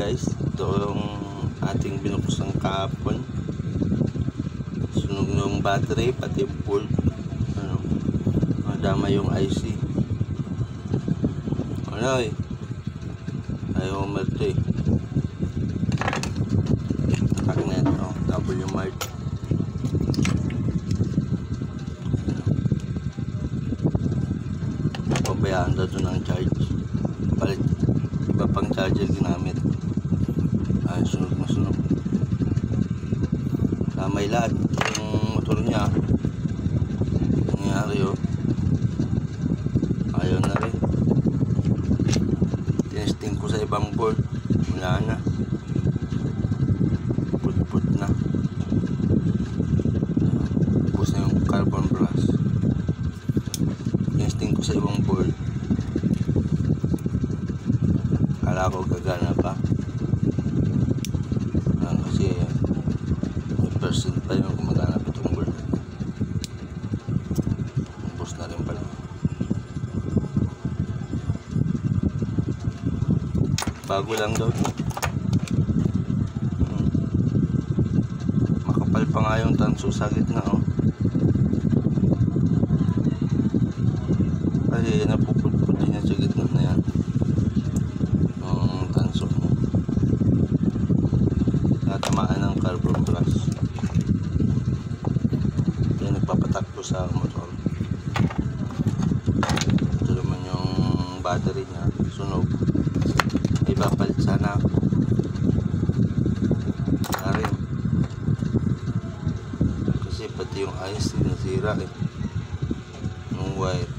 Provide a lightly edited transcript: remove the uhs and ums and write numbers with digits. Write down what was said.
Guys, ito yung ating binuksan kahapon. Sunog yung battery pati bolt. Madama yung IC. Ano eh, ayaw umarto eh. Nakaknet, W Mart. Pabayaan daw doon ang charge. Palit iba pang charger ginamit. Ay, sunog na sunog. May lahat yung motor niya. Nangyari ayaw na rin. Tinesting ko sa ibang board, wala na. Put na. Tapos na yung carbon brass. Tinesting ko sa ibang board, kala ko gagana pa. Kasi may percent pa yung gumagana pa itong board. Tapos na rin pala. Bago lang daw ito. Makapal pa nga yung tanso sa gitna kasi napupulpul din yan sa gitna na yan yung tanso. Natamaan ng carbon brass. Kaya nagpapatakbo sa motor. Ito naman yung battery niya, sunog. Ipapalit sana ako. Rin. Kasi pati yung IC nasira yung wire.